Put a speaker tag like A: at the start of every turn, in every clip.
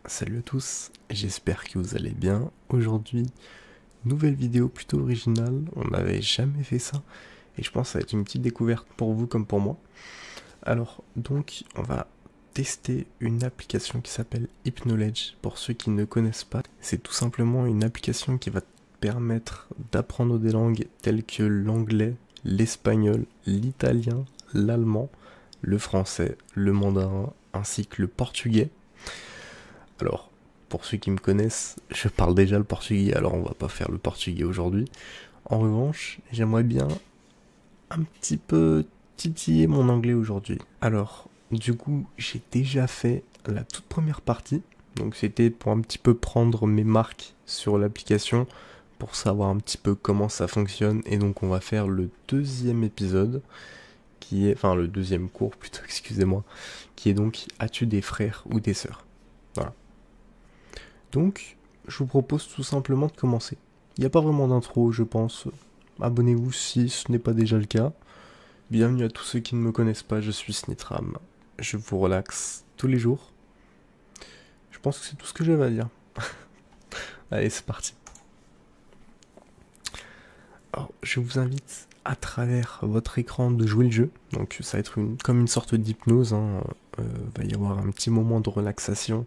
A: Salut à tous, j'espère que vous allez bien. Aujourd'hui, nouvelle vidéo plutôt originale, on n'avait jamais fait ça et je pense que ça va être une petite découverte pour vous comme pour moi. Alors donc on va tester une application qui s'appelle Hypnoledge. Pour ceux qui ne connaissent pas, c'est tout simplement une application qui va te permettre d'apprendre des langues telles que l'anglais, l'espagnol, l'italien, l'allemand, le français, le mandarin ainsi que le portugais. Alors, pour ceux qui me connaissent, je parle déjà le portugais, alors on va pas faire le portugais aujourd'hui. En revanche, j'aimerais bien un petit peu titiller mon anglais aujourd'hui. Alors, du coup, j'ai déjà fait la toute première partie. Donc c'était pour un petit peu prendre mes marques sur l'application, pour savoir un petit peu comment ça fonctionne. Et donc on va faire le deuxième épisode, enfin le deuxième cours plutôt, excusez-moi, qui est donc as-tu des frères ou des sœurs? Voilà. Donc, je vous propose tout simplement de commencer. Il n'y a pas vraiment d'intro, je pense. Abonnez-vous si ce n'est pas déjà le cas. Bienvenue à tous ceux qui ne me connaissent pas, je suis Snitram. Je vous relaxe tous les jours. Je pense que c'est tout ce que j'avais à dire. Allez, c'est parti. Alors, je vous invite à travers votre écran de jouer le jeu. Donc, ça va être comme une sorte d'hypnose. Va y avoir un petit moment de relaxation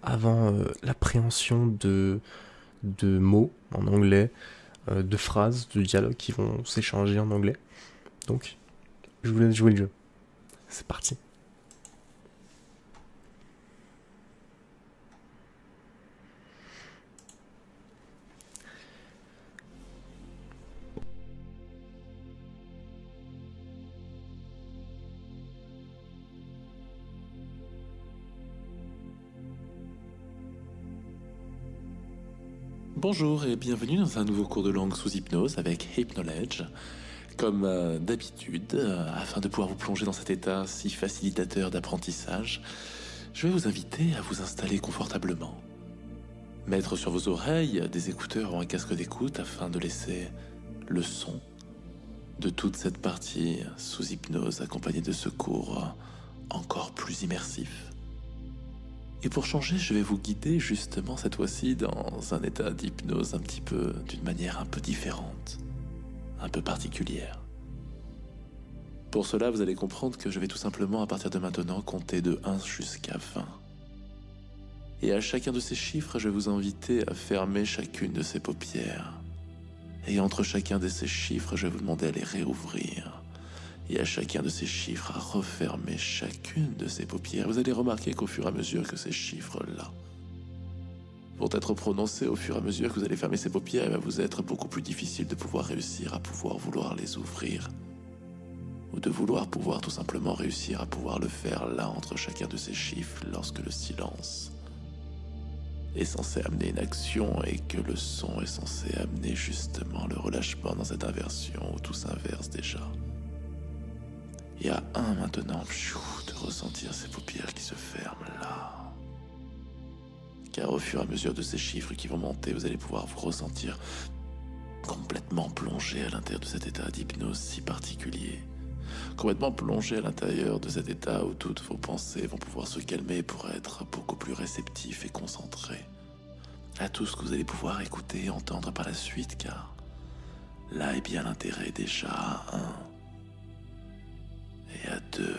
A: avant l'appréhension de mots en anglais, de phrases, de dialogues qui vont s'échanger en anglais. Donc, je vous laisse jouer le jeu. C'est parti.
B: Bonjour et bienvenue dans un nouveau cours de langue sous hypnose avec Hypnoledge. Comme d'habitude, afin de pouvoir vous plonger dans cet état si facilitateur d'apprentissage, je vais vous inviter à vous installer confortablement. Mettre sur vos oreilles des écouteurs ou un casque d'écoute afin de laisser le son de toute cette partie sous hypnose accompagnée de ce cours encore plus immersif. Et pour changer, je vais vous guider justement cette fois-ci dans un état d'hypnose d'une manière un peu différente, un peu particulière. Pour cela, vous allez comprendre que je vais tout simplement à partir de maintenant compter de 1 jusqu'à 20. Et à chacun de ces chiffres, je vais vous inviter à fermer chacune de ces paupières. Et entre chacun de ces chiffres, je vais vous demander à les réouvrir. Et à chacun de ces chiffres, à refermer chacune de ces paupières. Vous allez remarquer qu'au fur et à mesure que ces chiffres-là vont être prononcés, au fur et à mesure que vous allez fermer ces paupières, il va vous être beaucoup plus difficile de pouvoir réussir à pouvoir vouloir les ouvrir. Ou de vouloir pouvoir tout simplement réussir à pouvoir le faire là entre chacun de ces chiffres lorsque le silence est censé amener une action et que le son est censé amener justement le relâchement dans cette inversion où tout s'inverse déjà. Et à 1 maintenant, de ressentir ces paupières qui se ferment là. Car au fur et à mesure de ces chiffres qui vont monter, vous allez pouvoir vous ressentir complètement plongé à l'intérieur de cet état d'hypnose si particulier. Complètement plongé à l'intérieur de cet état où toutes vos pensées vont pouvoir se calmer pour être beaucoup plus réceptifs et concentrés à tout ce que vous allez pouvoir écouter et entendre par la suite, car là est bien l'intérêt déjà à 1. Et à 2.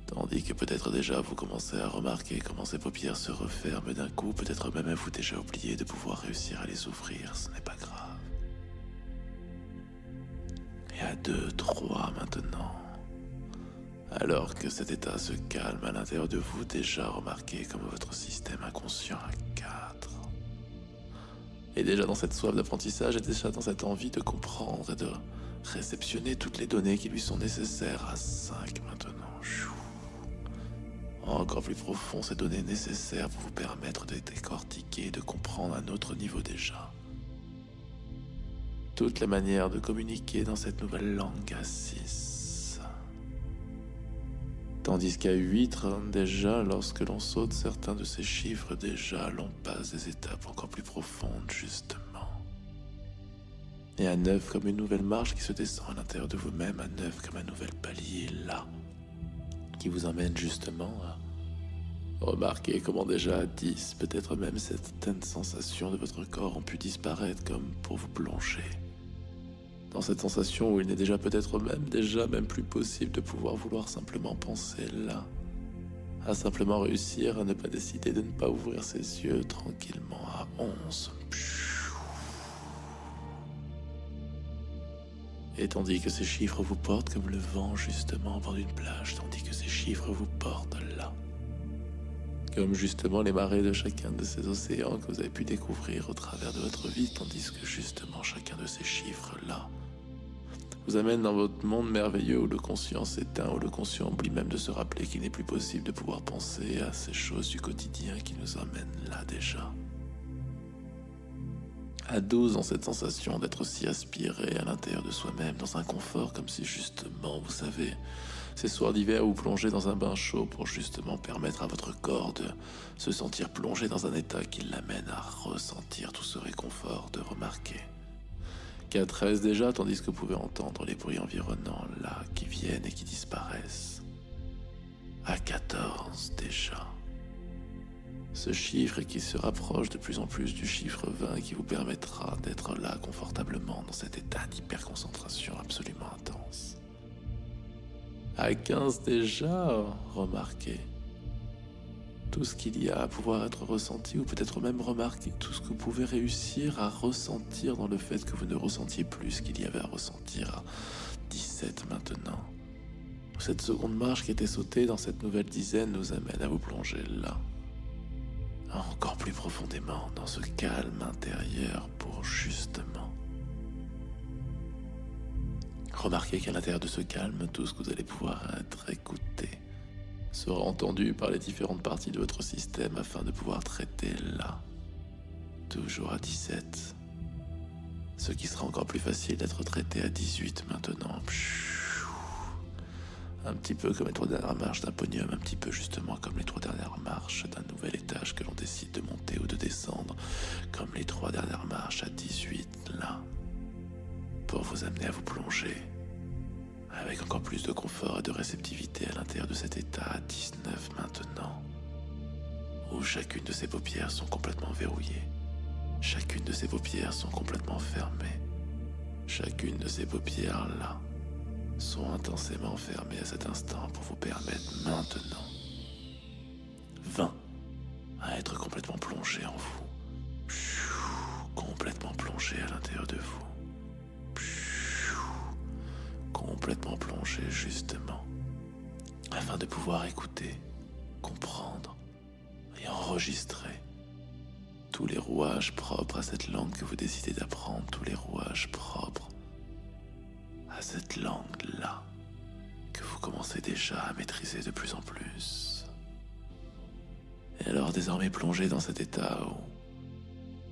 B: Tandis que peut-être déjà vous commencez à remarquer comment ces paupières se referment d'un coup, peut-être même avez-vous déjà oublié de pouvoir réussir à les ouvrir, ce n'est pas grave. Et à 2, 3 maintenant. Alors que cet état se calme à l'intérieur de vous, déjà remarquez comme votre système inconscient à 4. Et déjà dans cette soif d'apprentissage, et déjà dans cette envie de comprendre et de réceptionner toutes les données qui lui sont nécessaires à 5 maintenant. Encore plus profond, ces données nécessaires pour vous permettre de décortiquer et de comprendre à un autre niveau déjà toutes les manières de communiquer dans cette nouvelle langue à 6. Tandis qu'à 8, déjà, lorsque l'on saute certains de ces chiffres, déjà, l'on passe des étapes encore plus profondes, justement. Et à 9, comme une nouvelle marche qui se descend à l'intérieur de vous-même, à 9, comme un nouvel palier, là, qui vous emmène justement à Remarquez comment déjà à 10, peut-être même certaines sensations de votre corps ont pu disparaître comme pour vous plonger. Dans cette sensation où il n'est déjà peut-être même plus possible de pouvoir vouloir simplement penser là. À simplement réussir à ne pas décider de ne pas ouvrir ses yeux tranquillement à 11. Et tandis que ces chiffres vous portent comme le vent justement au bord d'une plage, tandis que ces chiffres vous portent là. Comme justement les marées de chacun de ces océans que vous avez pu découvrir au travers de votre vie, tandis que justement chacun de ces chiffres-là vous amène dans votre monde merveilleux où le conscient s'éteint, où le conscient oublie même de se rappeler qu'il n'est plus possible de pouvoir penser à ces choses du quotidien qui nous emmènent là déjà. À 12, dans cette sensation d'être si aspiré à l'intérieur de soi-même, dans un confort comme si justement, vous savez, ces soirs d'hiver vous plongez dans un bain chaud pour justement permettre à votre corps de se sentir plongé dans un état qui l'amène à ressentir tout ce réconfort, de remarquer qu'à 13 déjà, tandis que vous pouvez entendre les bruits environnants là qui viennent et qui disparaissent. À 14 déjà. Ce chiffre qui se rapproche de plus en plus du chiffre 20 qui vous permettra d'être là confortablement dans cet état d'hyperconcentration absolument intense. À 15 déjà, remarquez tout ce qu'il y a à pouvoir être ressenti ou peut-être même remarquer tout ce que vous pouvez réussir à ressentir dans le fait que vous ne ressentiez plus ce qu'il y avait à ressentir à 17 maintenant. Cette seconde marche qui était sautée dans cette nouvelle dizaine nous amène à vous plonger là. Encore plus profondément dans ce calme intérieur pour justement remarquez qu'à l'intérieur de ce calme, tout ce que vous allez pouvoir être écouté sera entendu par les différentes parties de votre système afin de pouvoir traiter là, toujours à 17. Ce qui sera encore plus facile d'être traité à 18 maintenant. Un petit peu comme les 3 dernières marches d'un podium, un petit peu justement comme les 3 dernières marches d'un nouvel étage que l'on décide de monter ou de descendre, comme les 3 dernières marches à 18 là, pour vous amener à vous plonger avec encore plus de confort et de réceptivité à l'intérieur de cet état à 19 maintenant, où chacune de ces paupières sont complètement verrouillées, chacune de ces paupières sont complètement fermées, chacune de ces paupières là sont intensément fermées à cet instant pour vous permettre maintenant 20 à être complètement plongé en vous, complètement plongé à l'intérieur de vous, complètement plongé justement, afin de pouvoir écouter, comprendre et enregistrer tous les rouages propres à cette langue que vous décidez d'apprendre, tous les rouages propres à cette langue-là que vous commencez déjà à maîtriser de plus en plus. Et alors désormais plongé dans cet état où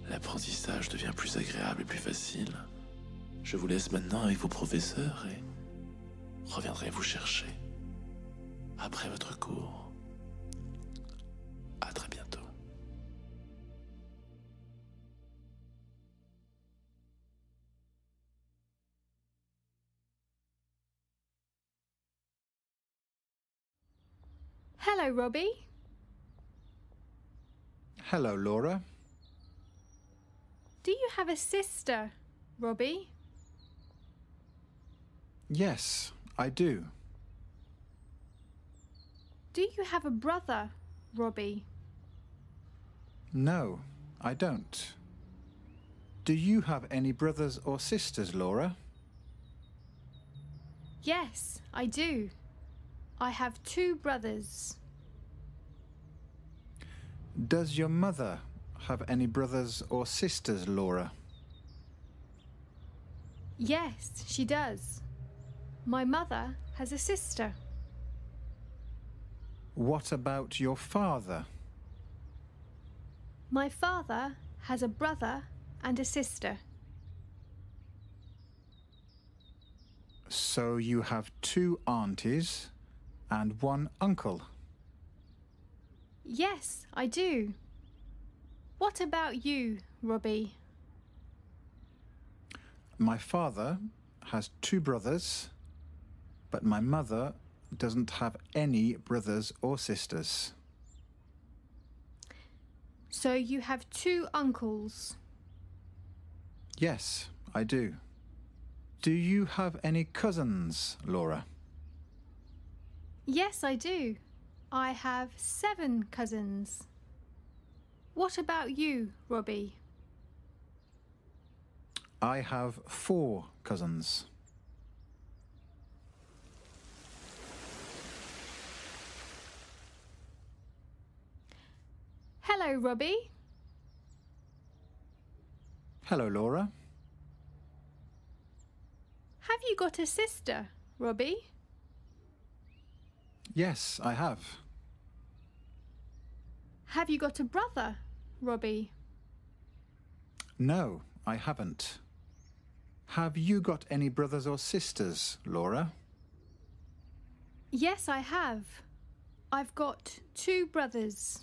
B: l'apprentissage devient plus agréable et plus facile, je vous laisse maintenant avec vos professeurs et reviendrai vous chercher après votre cours. À très bientôt.
C: Hello, Robbie.
D: Hello, Laura.
C: Do you have a sister, Robbie?
D: Yes, I do.
C: Do you have a brother, Robbie?
D: No, I don't. Do you have any brothers or sisters, Laura?
C: Yes, I do. I have 2 brothers.
D: Does your mother have any brothers or sisters, Laura?
C: Yes, she does. My mother has a sister.
D: What about your father?
C: My father has a brother and a sister.
D: So you have 2 aunties and 1 uncle.
C: Yes, I do. What about you, Robbie?
D: My father has 2 brothers, but my mother doesn't have any brothers or sisters.
C: So you have 2 uncles.
D: Yes, I do. Do you have any cousins, Laura?
C: Yes, I do. I have 7 cousins. What about you, Robbie?
D: I have 4 cousins.
C: Hello, Robbie.
D: Hello, Laura.
C: Have you got a sister, Robbie?
D: Yes, I have.
C: Have you got a brother, Robbie?
D: No, I haven't. Have you got any brothers or sisters, Laura?
C: Yes, I have. I've got 2 brothers.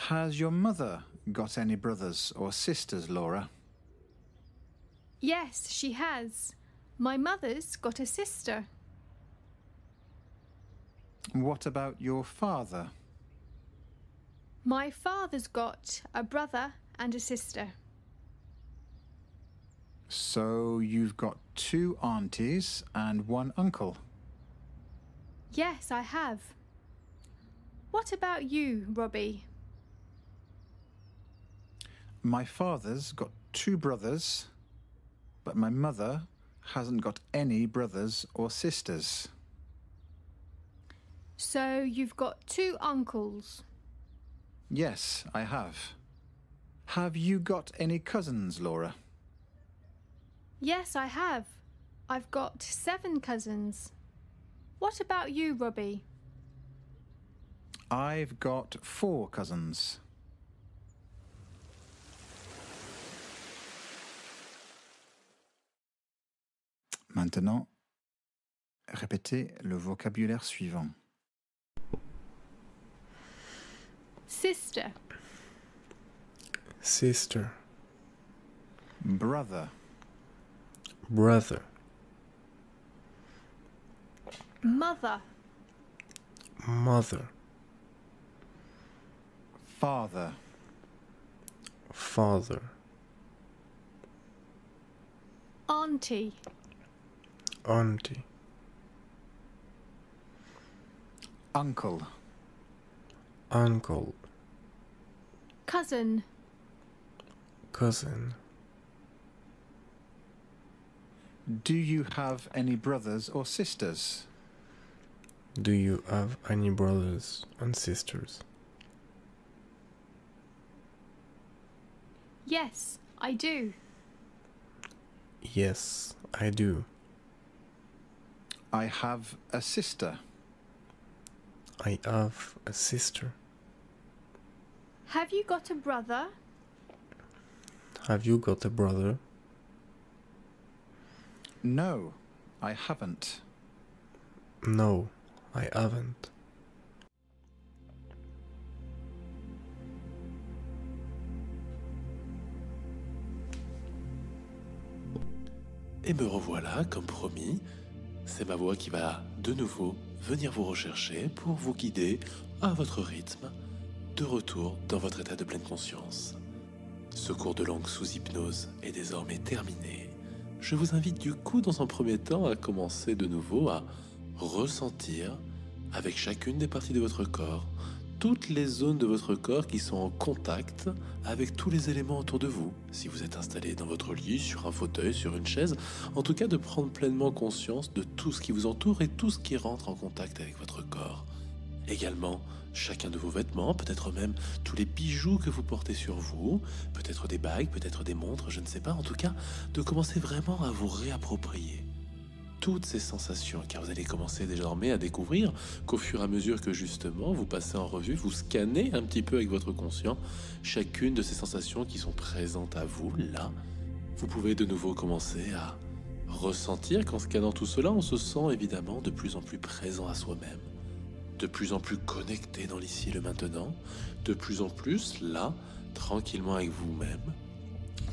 D: Has your mother got any brothers or sisters, Laura?
C: Yes, she has. My mother's got a sister.
D: What about your father?
C: My father's got a brother and a sister.
D: So you've got 2 aunties and 1 uncle.
C: Yes, I have. What about you, Robbie?
D: My father's got 2 brothers, but my mother hasn't got any brothers or sisters.
C: So you've got 2 uncles.
D: Yes, I have. Have you got any cousins, Laura?
C: Yes, I have. I've got 7 cousins. What about you, Robbie?
D: I've got 4 cousins. Maintenant, répétez le vocabulaire suivant.
C: Sister,
A: Sister,
D: Brother,
A: brother,
C: mother,
A: mother,
D: Father,
A: father,
C: auntie,
A: auntie,
D: Uncle,
A: uncle,
C: cousin,
A: cousin.
D: Do you have any brothers or sisters?
A: Do you have any brothers and sisters?
C: Yes, I do.
A: Yes, I do.
D: I have a sister.
A: I have a sister.
C: Have you got a brother?
A: Have you got a brother?
D: No, I haven't.
A: No, I haven't.
B: Et me revoilà, comme promis. C'est ma voix qui va de nouveau venir vous rechercher pour vous guider à votre rythme, de retour dans votre état de pleine conscience. Ce cours de langue sous hypnose est désormais terminé. Je vous invite du coup dans un premier temps à commencer de nouveau à ressentir avec chacune des parties de votre corps toutes les zones de votre corps qui sont en contact avec tous les éléments autour de vous. Si vous êtes installé dans votre lit, sur un fauteuil, sur une chaise, en tout cas de prendre pleinement conscience de tout ce qui vous entoure et tout ce qui rentre en contact avec votre corps. Également, chacun de vos vêtements, peut-être même tous les bijoux que vous portez sur vous, peut-être des bagues, peut-être des montres, je ne sais pas, en tout cas, de commencer vraiment à vous réapproprier toutes ces sensations, car vous allez commencer désormais à découvrir qu'au fur et à mesure que justement vous passez en revue, vous scannez un petit peu avec votre conscient chacune de ces sensations qui sont présentes à vous, là, vous pouvez de nouveau commencer à ressentir qu'en scannant tout cela, on se sent évidemment de plus en plus présent à soi-même, de plus en plus connecté dans l'ici et le maintenant, de plus en plus là, tranquillement avec vous-même,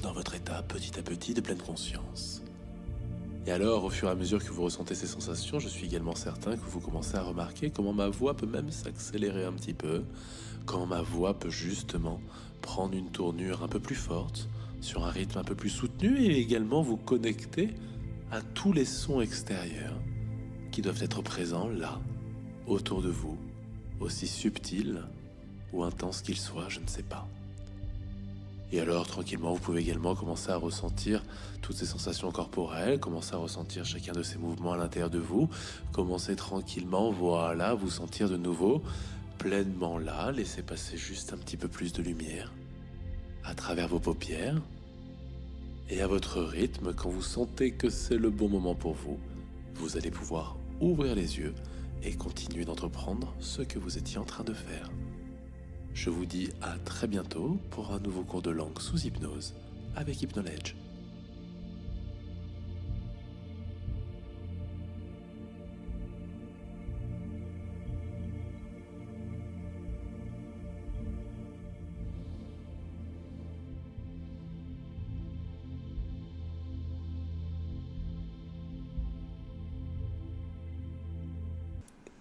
B: dans votre état petit à petit de pleine conscience. Et alors, au fur et à mesure que vous ressentez ces sensations, je suis également certain que vous commencez à remarquer comment ma voix peut même s'accélérer un petit peu, comment ma voix peut justement prendre une tournure un peu plus forte, sur un rythme un peu plus soutenu, et également vous connecter à tous les sons extérieurs qui doivent être présents là, autour de vous, aussi subtils ou intenses qu'ils soient, je ne sais pas. Et alors, tranquillement, vous pouvez également commencer à ressentir toutes ces sensations corporelles, commencer à ressentir chacun de ces mouvements à l'intérieur de vous, commencer tranquillement, voilà, vous sentir de nouveau pleinement là, laissez passer juste un petit peu plus de lumière à travers vos paupières. Et à votre rythme, quand vous sentez que c'est le bon moment pour vous, vous allez pouvoir ouvrir les yeux et continuer d'entreprendre ce que vous étiez en train de faire. Je vous dis à très bientôt pour un nouveau cours de langue sous hypnose avec Hypnoledge.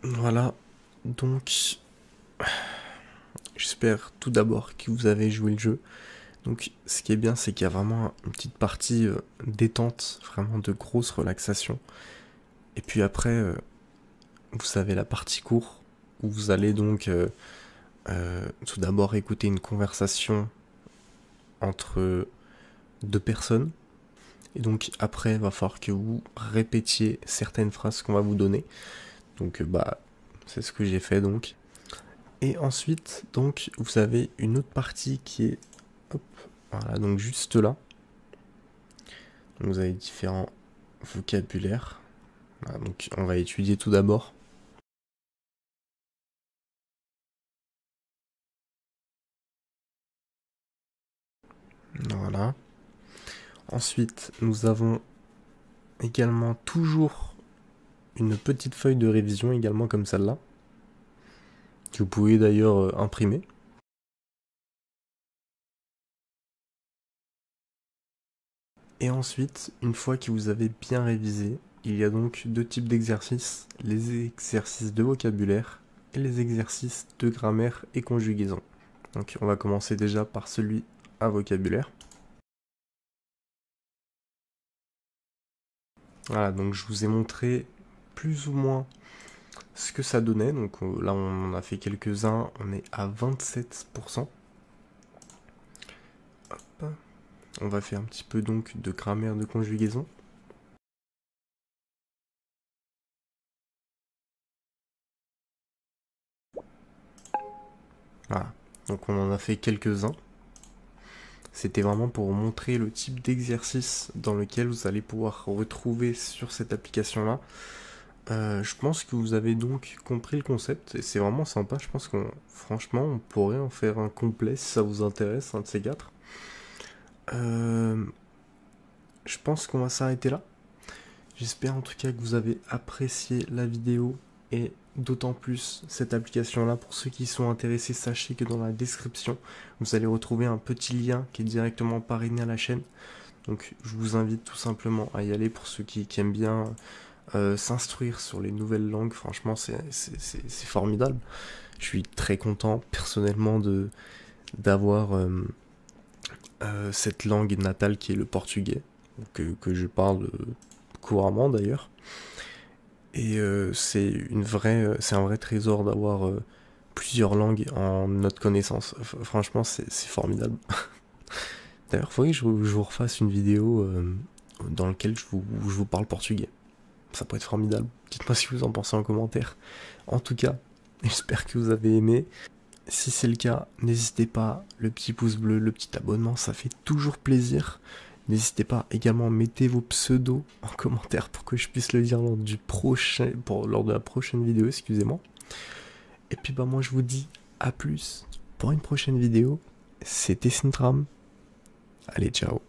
A: Voilà, donc j'espère tout d'abord que vous avez joué le jeu. Donc ce qui est bien, c'est qu'il y a vraiment une petite partie détente, vraiment de grosse relaxation. Et puis après, vous savez, la partie court, où vous allez donc tout d'abord écouter une conversation entre deux personnes. Et donc après, il va falloir que vous répétiez certaines phrases qu'on va vous donner. Donc c'est ce que j'ai fait donc. Et ensuite, donc, vous avez une autre partie qui est, hop, voilà, donc juste là. Donc, vous avez différents vocabulaires. Voilà, donc on va étudier tout d'abord. Voilà. Ensuite, nous avons également toujours une petite feuille de révision également comme celle-là, que vous pouvez d'ailleurs imprimer. Et ensuite, une fois que vous avez bien révisé, il y a donc deux types d'exercices, les exercices de vocabulaire et les exercices de grammaire et conjugaison. Donc on va commencer déjà par celui à vocabulaire. Voilà, donc je vous ai montré plus ou moins ce que ça donnait. Donc là on en a fait quelques-uns, on est à 27%. Hop. On va faire un petit peu donc de grammaire de conjugaison. Voilà, donc on en a fait quelques-uns. C'était vraiment pour vous montrer le type d'exercice dans lequel vous allez pouvoir retrouver sur cette application-là. Je pense que vous avez donc compris le concept et c'est vraiment sympa. Je pense qu'on, franchement, on pourrait en faire un complet si ça vous intéresse, un de ces quatre. Je pense qu'on va s'arrêter là. J'espère en tout cas que vous avez apprécié la vidéo et d'autant plus cette application-là. Pour ceux qui sont intéressés, sachez que dans la description, vous allez retrouver un petit lien qui est directement parrainé à la chaîne. Donc je vous invite tout simplement à y aller pour ceux qui aiment bien s'instruire sur les nouvelles langues. Franchement, c'est formidable. Je suis très content personnellement d'avoir cette langue natale qui est le portugais, que je parle couramment d'ailleurs. Et c'est un vrai trésor d'avoir plusieurs langues en notre connaissance. Franchement, c'est formidable. D'ailleurs, il faudrait que je vous refasse une vidéo dans laquelle je vous parle portugais. Ça pourrait être formidable. Dites-moi ce que vous en pensez en commentaire. En tout cas, j'espère que vous avez aimé. Si c'est le cas, n'hésitez pas, le petit pouce bleu, le petit abonnement, ça fait toujours plaisir. N'hésitez pas également, mettez vos pseudos en commentaire pour que je puisse le dire lors de la prochaine vidéo, excusez-moi. Et puis moi je vous dis à plus pour une prochaine vidéo. C'était Sintram. Allez, ciao.